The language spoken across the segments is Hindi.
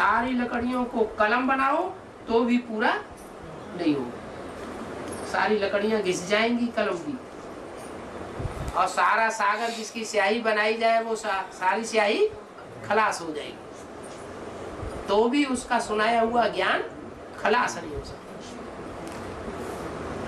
सारी लकड़ियों को कलम बनाओ तो भी पूरा नहीं होगा, सारी लकड़ियां घिस जाएंगी कलम की। और सारा सागर जिसकी स्याही बनाई जाए वो सारी स्याही खलास हो जाएगी, तो भी उसका सुनाया हुआ ज्ञान खलास नहीं हो सकता।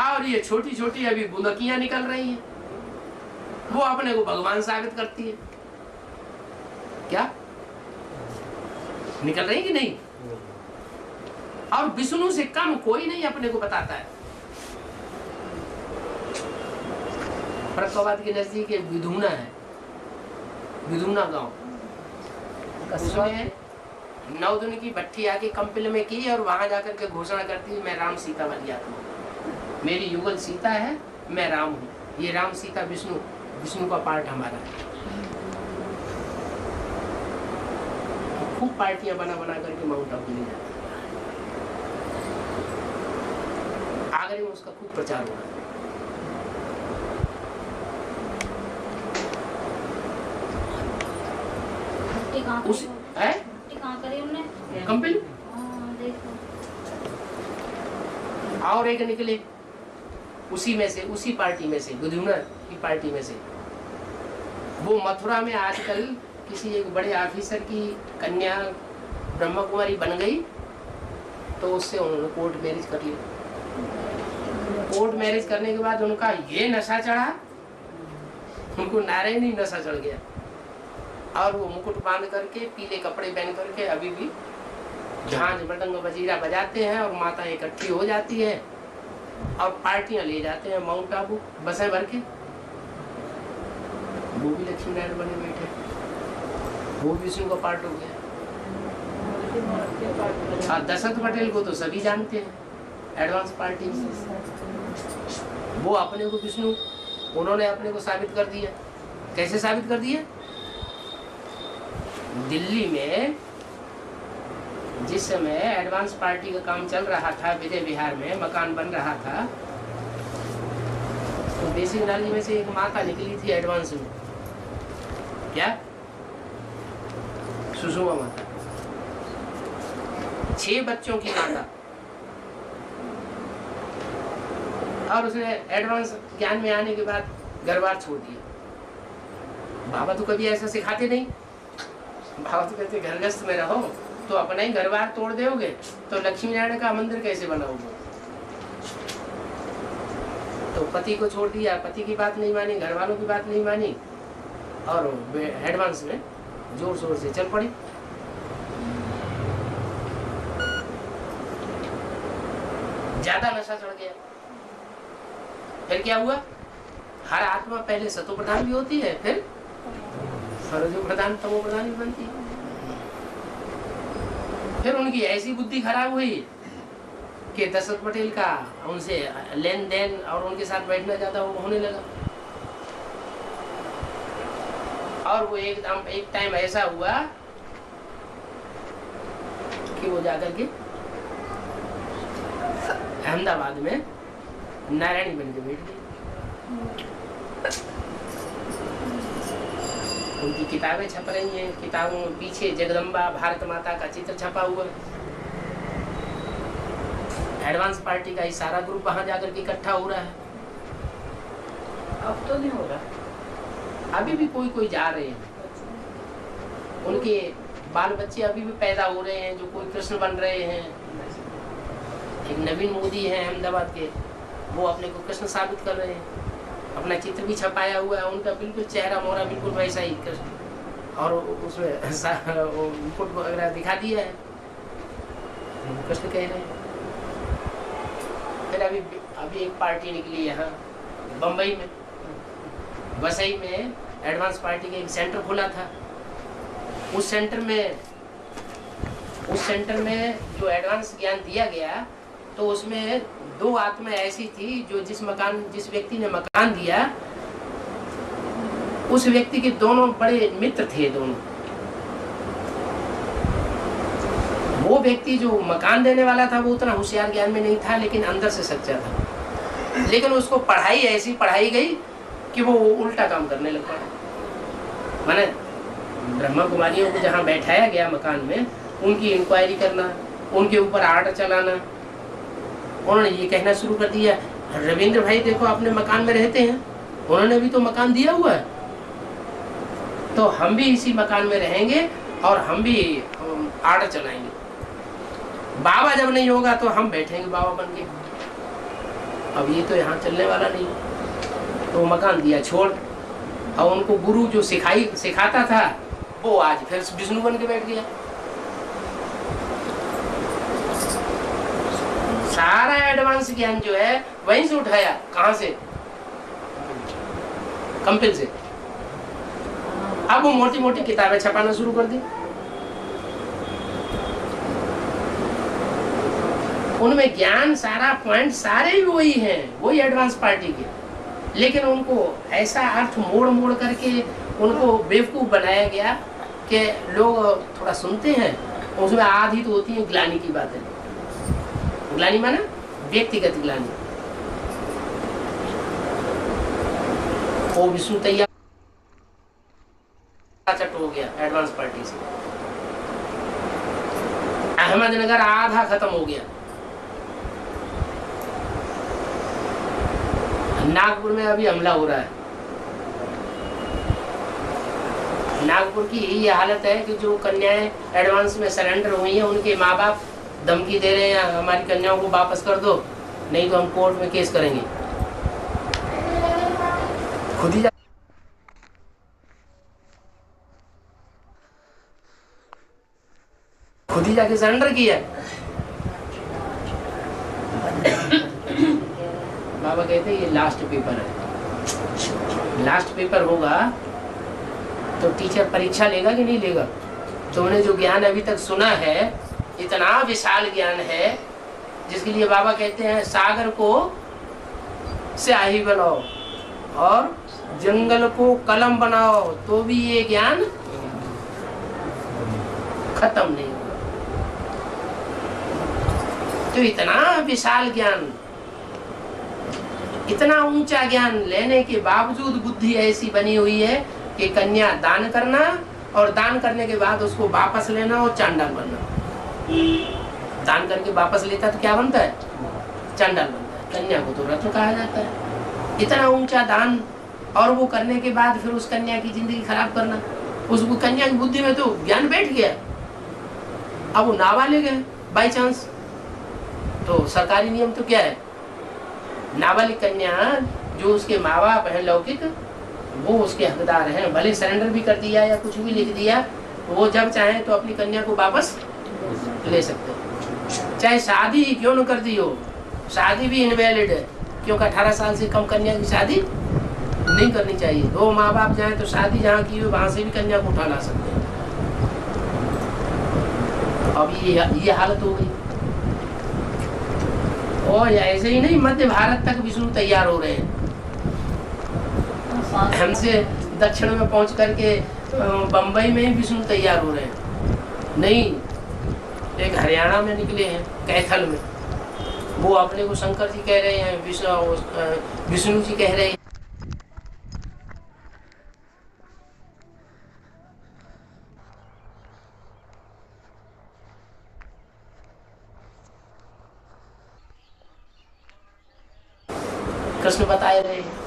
और ये छोटी छोटी अभी बुंदकियां निकल रही हैं, वो अपने को भगवान साबित करती है। क्या निकल रही कि नहीं? और विष्णु से कम कोई नहीं अपने को बताता है। फरक्काबाद के नजदीक एक विधुना है, विधुना गांव, उसमें 9 दिन की भट्टी आके कंपिल में की और वहां जाकर के घोषणा करती है, मैं राम सीता वाली आत्मा हूँ, मेरी युगल सीता है, मैं राम हूँ। ये राम सीता विष्णु का पार्ट हमारा है। खूब पार्टियां बना करके माउंट आबू ले जाते हैं। आगरे में उसका खूब प्रचार हुआ है। उस है कंपिल और एक निकले उसी में से, उसी पार्टी में से, विधुना की पार्टी में से। वो मथुरा में आजकल किसी एक बड़े ऑफिसर की कन्या ब्रह्मा कुमारी बन गई, तो उससे उन्होंने कोर्ट मैरिज कर लिया। कोर्ट मैरिज करने के बाद उनका ये नशा चढ़ा, उनको नारायणी नशा चढ़ गया, और वो मुकुट बांध करके पीले कपड़े पहन करके अभी भी झांझ मृदंग बजीरा बजाते हैं, और माता इकट्ठी हो जाती है और पार्टियां ले जाते हैं माउंट आबू बसें भर के। वो भी लक्ष्मी नारायण बने बैठे, वो भी विष्णु का पार्ट हो गया। दशरथ पटेल को तो सभी जानते हैं, एडवांस पार्टी। वो अपने को विष्णु, उन्होंने अपने को साबित कर दिया। कैसे साबित कर दिया? दिल्ली में जिस समय एडवांस पार्टी का काम चल रहा था, विजय विहार में मकान बन रहा था, तो बेसिक नाली में से एक माता निकली थी एडवांस में। क्या? सुषमा माता, 6 बच्चों की माता। और उसने एडवांस ज्ञान में आने के बाद घर बार छोड़ दिया। बाबा तो कभी ऐसा सिखाते नहीं। बाबा तो कहते घरगस्त में रहो, तो अपना ही घर बार तोड़ दोगे तो लक्ष्मी नारायण का मंदिर कैसे बनाओगे? तो पति को छोड़ दिया, पति की बात नहीं मानी, घर वालों की बात नहीं मानी, और एडवांस में जोर शोर से चल पड़ी। ज्यादा नशा चढ़ गया। फिर क्या हुआ? हर आत्मा पहले सतो प्रधान भी होती है, फिर रजो प्रधान तमो प्रधान भी बनती है। फिर उनकी ऐसी बुद्धि खराब हुई कि दशरथ पटेल का उनसे लेन देन और उनके साथ बैठना ज्यादा होने लगा। और वो एक टाइम ऐसा हुआ कि वो जाकर के अहमदाबाद में नारायणी बन के बैठ गई। उनकी किताबें छप रही हैं, किताबों में पीछे जगदम्बा भारत माता का चित्र छपा हुआ। एडवांस पार्टी का सारा ग्रुप वहां जाकर के इकट्ठा हो रहा है। अब तो नहीं हो रहा, अभी भी कोई जा रहे हैं, उनके बाल बच्चे अभी भी पैदा हो रहे हैं, जो कोई कृष्ण बन रहे हैं। एक नवीन मोदी है अहमदाबाद के, वो अपने को कृष्ण साबित कर रहे हैं। अपना चित्र भी छपाया हुआ है, उनका बिल्कुल चेहरा मोहरा बिल्कुल वैसा ही कृष्ण, और उसमें मुकुट वगैरह दिखा दिया है, कृष्ण कह रहे हैं। फिर अभी एक पार्टी निकली यहाँ बम्बई में, वसई में एडवांस पार्टी का एक सेंटर खुला था। उस सेंटर में जो एडवांस ज्ञान दिया गया, तो उसमें 2 आत्मा ऐसी थी जो जिस व्यक्ति ने मकान दिया, उस व्यक्ति के दोनों बड़े मित्र थे। दोनों, वो व्यक्ति जो मकान देने वाला था वो उतना होशियार ज्ञान में नहीं था, लेकिन अंदर से सच्चा था। लेकिन उसको पढ़ाई ऐसी पढ़ाई गई कि वो उल्टा काम करने लग पड़ा। माने ब्रह्मा कुमारियों को जहाँ बैठाया गया मकान में, उनकी इंक्वायरी करना, उनके ऊपर आर्डर चलाना। उन्होंने ये कहना शुरू कर दिया, रविंद्र भाई देखो अपने मकान में रहते हैं, उन्होंने भी तो मकान दिया हुआ है, तो हम भी इसी मकान में रहेंगे और हम भी आर्डर चलाएंगे। बाबा जब नहीं होगा तो हम बैठेंगे बाबा बन के। अब ये तो यहाँ चलने वाला नहीं, तो मकान दिया छोड़। और उनको गुरु जो सिखाता था वो आज फिर विष्णु बन के बैठ गया। सारा एडवांस ज्ञान जो है वहीं से उठाया, कहां से? कंपिल से। अब वो मोटी मोटी किताबें छपाना शुरू कर दी। उनमें ज्ञान सारा पॉइंट सारे ही वही हैं, वही एडवांस पार्टी के, लेकिन उनको ऐसा अर्थ मोड़ मोड़ करके उनको बेवकूफ बनाया गया कि लोग थोड़ा सुनते हैं, उसमें आधी तो होती है ग्लानि की बातें। ग्लानि माना व्यक्तिगत ग्लानि। वो विष्णु तैयार चट हो गया एडवांस पार्टी से। अहमदनगर आधा खत्म हो गया। नागपुर में अभी हमला हो रहा है। नागपुर की ये हालत है कि जो कन्याएं एडवांस में सरेंडर हुई हैं, उनके माँ बाप धमकी दे रहे हैं हमारी कन्याओं को वापस कर दो, नहीं तो हम कोर्ट में केस करेंगे। खुद ही जाके सरेंडर किया। बाबा कहते हैं ये लास्ट पेपर है। लास्ट पेपर होगा तो टीचर परीक्षा लेगा कि नहीं लेगा? तुमने जो ज्ञान अभी तक सुना है, इतना विशाल ज्ञान है जिसके लिए बाबा कहते हैं सागर को स्याही बनाओ और जंगल को कलम बनाओ तो भी ये ज्ञान खत्म नहीं होगा। तो इतना विशाल ज्ञान, इतना ऊंचा ज्ञान लेने के बावजूद बुद्धि ऐसी बनी हुई है कि कन्या दान करना और दान करने के बाद उसको वापस लेना और चांडाल बनना। दान करके वापस लेता तो क्या बनता है? चांडाल बनता है। कन्या को तो रत्न कहा जाता है। इतना ऊंचा दान, और वो करने के बाद फिर उस कन्या की जिंदगी खराब करना। उस कन्या की बुद्धि में तो ज्ञान बैठ गया, अब वो नाबालिग है बाई चांस, तो सरकारी नियम तो क्या है? नाबालिग कन्या जो उसके माँ बाप हैं लौकिक, वो उसके हकदार हैं। भले सरेंडर भी कर दिया या कुछ भी लिख दिया, वो जब चाहे तो अपनी कन्या को वापस ले सकते हैं। चाहे शादी ही क्यों न कर दी हो, शादी भी इनवैलिड है, क्योंकि 18 साल से कम कन्या की शादी नहीं करनी चाहिए। दो माँ बाप जाए तो शादी जहाँ की हो वहां से भी कन्या को उठा ला सकते हैं। अब ये हालत हो गई। और ऐसे ही नहीं, मध्य भारत तक विष्णु तैयार हो रहे हैं। हमसे दक्षिण में पहुंच करके बंबई में ही विष्णु तैयार हो रहे हैं। नहीं, एक हरियाणा में निकले हैं कैथल में, वो अपने को शंकर जी कह रहे हैं, विष्णु जी कह रहे हैं। कृष्ण बताए रहे हैं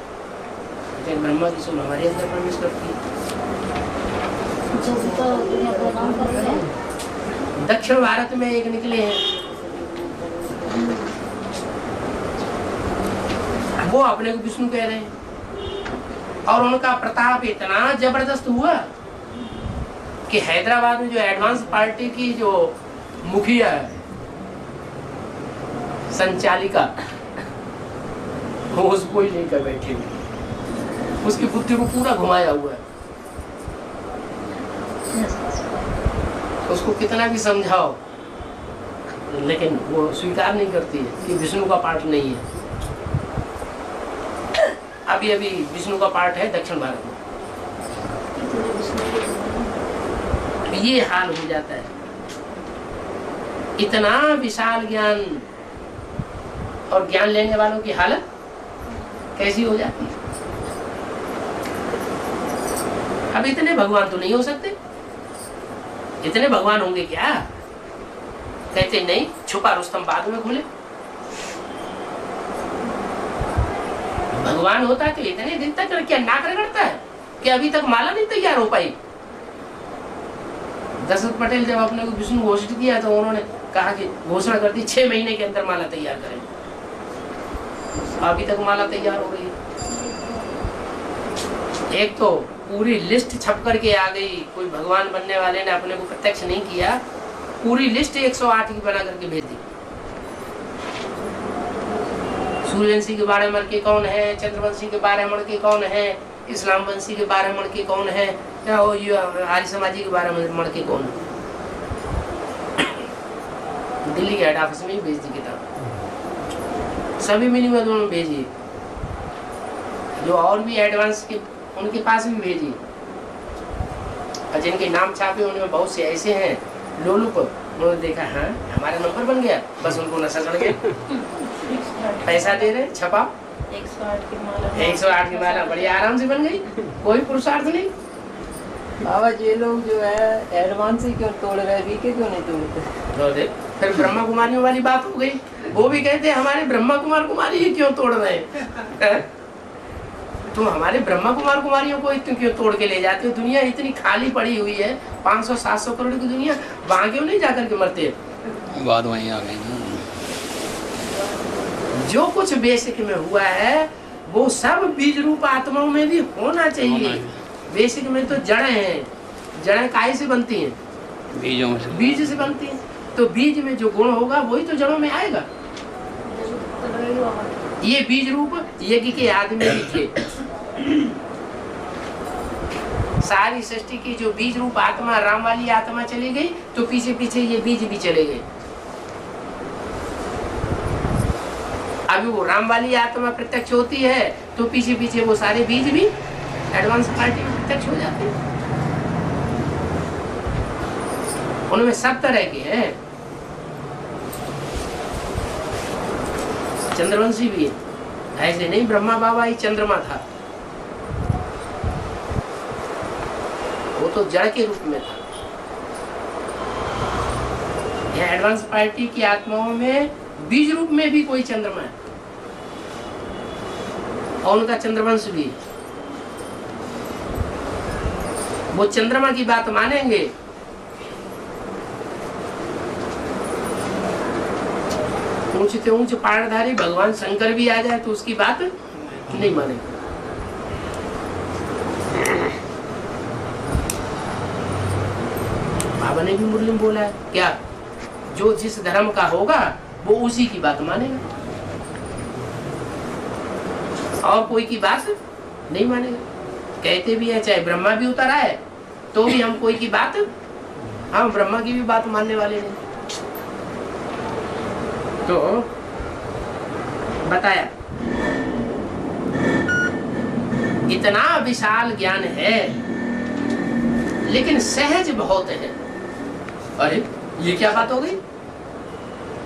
ब्रह्मा की सोल हमारे अंदर प्रवेश करती है। दक्षिण भारत में एक निकले हैं, वो अपने को विष्णु कह रहे हैं, और उनका प्रताप इतना जबरदस्त हुआ कि हैदराबाद में जो एडवांस पार्टी की जो मुखिया है, संचालिका, वो उसको ही लेकर बैठे हुए, उसकी बुद्धि को पूरा घुमाया हुआ है। उसको कितना भी समझाओ लेकिन वो स्वीकार नहीं करती है कि विष्णु का पार्ट नहीं है। अभी अभी विष्णु का पार्ट है दक्षिण भारत में। ये हाल हो जाता है। इतना विशाल ज्ञान और ज्ञान लेने वालों की हालत कैसी हो जाती है। अब इतने भगवान तो नहीं हो सकते, इतने भगवान होंगे क्या? कहते नहीं, छुपा रुस्तम बाद में खोले। भगवान होता तो इतने दिन तक क्या नाक रगड़ता है कि अभी तक माला नहीं तैयार हो पाई। दशरथ पटेल जब अपने को विष्णु घोषित किया तो उन्होंने कहा कि घोषणा कर दी 6 महीने के अंदर माला तैयार करेंगे। अभी तक माला तैयार हो रही है। एक तो पूरी लिस्ट छप करके आ गई, कोई भगवान बनने वाले ने अपने को प्रत्यक्ष नहीं किया, पूरी लिस्ट 108 की बना करके भेज दी। सूर्यवंशी के 12 मण के कौन है, चंद्रवंशी के 12 मण के कौन है, इस्लाम वंशी के 12 मण के कौन है, या आर्य समाजी के 12 मण के कौन है। दिल्ली के हेड ऑफिस में ही भेज दी किताब, सभी मिनिमम उन्होंने भेजी। जो और भी एडवांस के उनके पास भी भेजी, और जिनके नाम छापे उनमें बहुत से ऐसे हैं लोलुप, उन्होंने देखा हाँ हमारा नंबर बन गया, बस उनको नशा चढ़ गया। पैसा दे रहे, छपा 108 की माला बड़ी आराम से बन गई, कोई पुरुषार्थ नहीं। बाबा ये लोग जो है एडवांस ही क्यों तोड़ रहे, वीके क्यों नहीं तोड़ते? तो देख फिर ब्रह्मा कुमारियों वाली बात हो गई। वो भी कहते हैं हमारे ब्रह्मा कुमार कुमारी ही क्यों तोड़ रहे हैं। तुम हमारे ब्रह्मा कुमार कुमारियों को इतने क्यों तोड़ के ले जाते हो? दुनिया इतनी खाली पड़ी हुई है, 500-700 करोड़ की दुनिया, वहां क्यों नहीं जाकर के मरते? बात वहीं आ गई ना। जो कुछ बेसिक में हुआ है वो सब बीज रूप आत्माओं में भी होना चाहिए। बेसिक में तो जड़ें हैं, जड़ें काहे से बनती हैं? बीजों से, बीज से बनती हैं। तो बीज में जो गुण होगा वही तो जड़ों में आएगा। ये बीज रूप यज्ञ के आदि में भी थे। सारी सृष्टि की जो बीज रूप आत्मा, राम वाली आत्मा चली गई तो पीछे पीछे ये बीज भी चले गए। अभी वो राम वाली आत्मा प्रत्यक्ष होती है तो पीछे पीछे वो सारे बीज भी एडवांस पार्टी में प्रत्यक्ष हो जाते हैं। उनमें सब तरह के हैं। चंद्रवंशी भी है, ऐसे नहीं ब्रह्मा बाबा ही चंद्रमा था, वो तो जड़ के रूप में था। यह एडवांस पार्टी की आत्माओं में बीज रूप में भी कोई चंद्रमा है और उनका चंद्रवंश भी। वो चंद्रमा की बात मानेंगे ऊंच से ऊंच पारधारी भगवान शंकर भी आ जाए तो उसकी बात नहीं मानेंगे। बाबा ने भी मुरली में बोला है क्या, जो जिस धर्म का होगा वो उसी की बात मानेगा और कोई की बात नहीं मानेगा। कहते भी है चाहे ब्रह्मा भी उतर आए तो भी हम कोई की बात, हम ब्रह्मा की भी बात मानने वाले नहीं। तो बताया इतना विशाल ज्ञान है लेकिन सहज बहुत है। अरे ये क्या बात हो गई,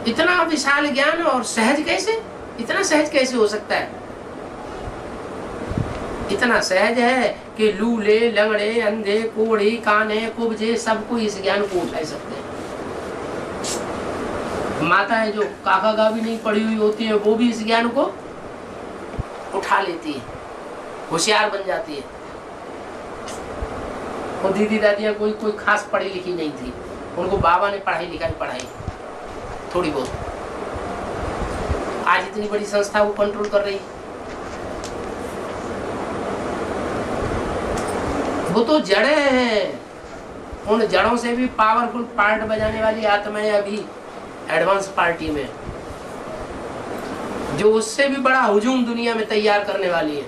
इतना विशाल ज्ञान और सहज कैसे, इतना सहज कैसे हो सकता है? इतना सहज है कि लूले, लंगड़े, अंधे, कोढ़ी, काने, कुब्जे सबको इस ज्ञान को उठा सकते हैं। माताएं जो काका का भी नहीं पढ़ी हुई होती है वो भी इस ज्ञान को उठा लेती है, होशियार बन जाती है। वो दीदी दादियां कोई खास पढ़ी लिखी नहीं थी, उनको बाबा ने पढ़ाई लिखाई पढ़ाई थोड़ी बहुत। आज इतनी बड़ी संस्था वो कंट्रोल कर रही। वो तो जड़े हैं, उन जड़ों से भी पावरफुल पार्ट बजाने वाली आत्माएं अभी एडवांस पार्टी में, जो उससे भी बड़ा हुजूम दुनिया में तैयार करने वाली है।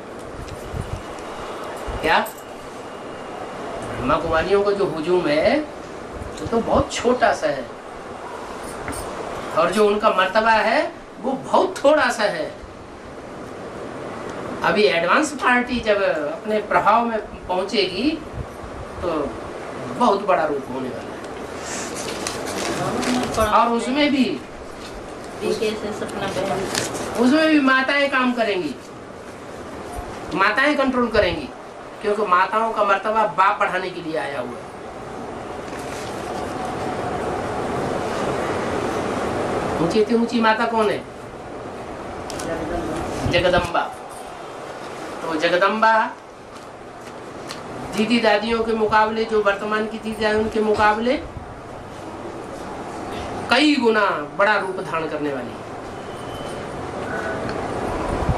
क्या ब्रह्मा कुमारियों का जो हुजूम है वो तो बहुत छोटा सा है और जो उनका मर्तबा है वो बहुत थोड़ा सा है। अभी एडवांस पार्टी जब अपने प्रभाव में पहुंचेगी तो बहुत बड़ा रूप होने वाला है। और उसमें भी माताएं काम करेंगी, माताएं कंट्रोल करेंगी, क्योंकि माताओं का मर्तबा बाप बढ़ाने के लिए आया हुआ है। ऊंची से ऊंची माता कौन है? जगदम्बा। तो जगदम्बा दीदी दादियों के मुकाबले, जो वर्तमान की दीदी दादियों उनके मुकाबले कई गुना बड़ा रूप धारण करने वाली है,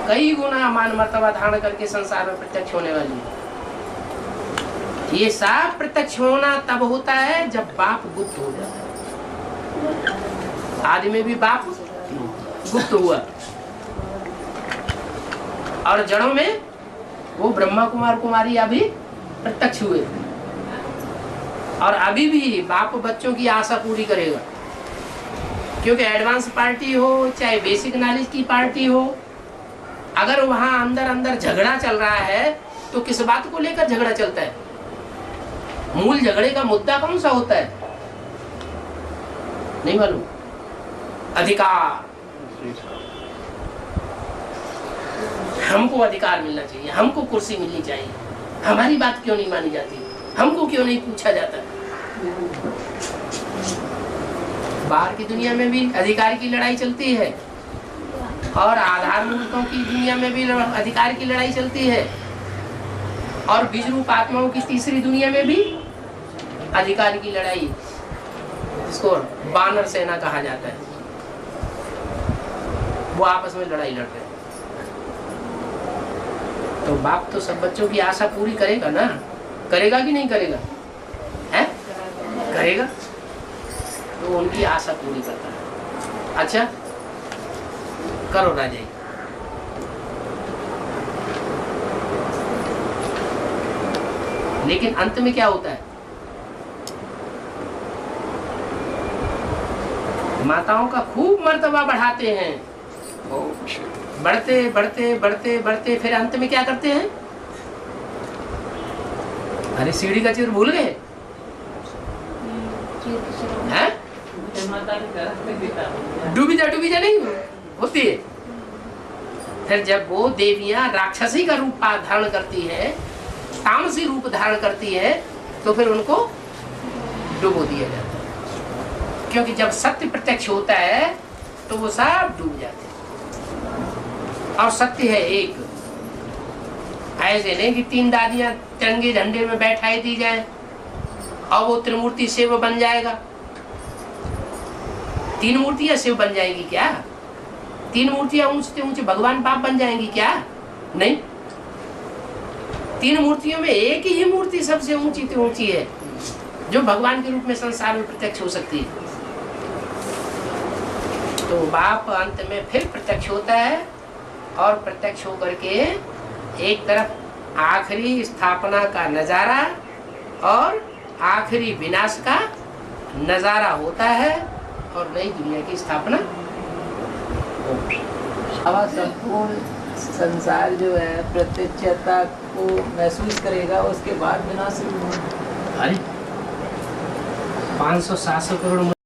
कई गुना मान मर्तबा धारण करके संसार में प्रत्यक्ष होने वाली है। ये सब प्रत्यक्ष होना तब होता है जब बाप गुप्त हो जाता है। आदि में भी बाप गुप्त हुआ और जड़ों में वो ब्रह्मा कुमार कुमारी अभी प्रत्यक्ष हुए, और अभी भी बाप बच्चों की आशा पूरी करेगा, क्योंकि एडवांस पार्टी हो चाहे बेसिक नॉलेज की पार्टी हो, अगर वहां अंदर अंदर झगड़ा चल रहा है तो किस बात को लेकर झगड़ा चलता है? मूल झगड़े का मुद्दा कौन सा होता है? नहीं मालूम? अधिकार। हमको अधिकार मिलना चाहिए, हमको कुर्सी मिलनी चाहिए, हमारी बात क्यों नहीं मानी जाती, हमको क्यों नहीं पूछा जाता? बाहर की दुनिया में भी अधिकार की लड़ाई चलती है, और आधार मूर्तों की दुनिया में भी अधिकार की लड़ाई चलती है, और बीज रूप आत्माओं की तीसरी दुनिया में भी अधिकार की लड़ाई, जिसको बानर सेना कहा जाता है, वो आपस में लड़ाई लड़ रहे हैं। तो बाप तो सब बच्चों की आशा पूरी करेगा ना, करेगा कि नहीं करेगा? है? करेगा, तो उनकी आशा पूरी करता है। अच्छा करो राजा। लेकिन अंत में क्या होता है? माताओं का खूब मर्तबा बढ़ाते हैं, बढ़ते बढ़ते बढ़ते बढ़ते फिर अंत में क्या करते हैं? अरे सीढ़ी का चिर भूल गए? डूबी जा नहीं होती है। फिर जब वो देवियां राक्षसी का रूप धारण करती है, तामसी रूप धारण करती है, तो फिर उनको डुबो दिया जाता है, क्योंकि जब सत्य प्रत्यक्ष होता है तो वो सब डूब जाते हैं। और सत्य है एक, ऐसे नहीं कि तीन दादियां तिरंगे झंडे में बैठाई दी जाए और वो त्रिमूर्ति शिव बन जाएगा। तीन मूर्तियां शिव बन जाएगी क्या? तीन मूर्तियां ऊंचे ऊंचे भगवान बाप बन जाएंगी क्या? नहीं, तीन मूर्तियों में एक ही मूर्ति सबसे ऊंची से ऊंची है, जो भगवान के रूप में संसार में प्रत्यक्ष हो सकती है। तो बाप अंत में फिर प्रत्यक्ष होता है, और प्रत्यक्ष होकर के एक तरफ आखिरी स्थापना का नजारा और आखिरी विनाश का नजारा होता है, और नई दुनिया की स्थापना। संपूर्ण संसार जो है प्रत्यक्षता को महसूस करेगा, उसके बाद विनाश। 500-700 करोड़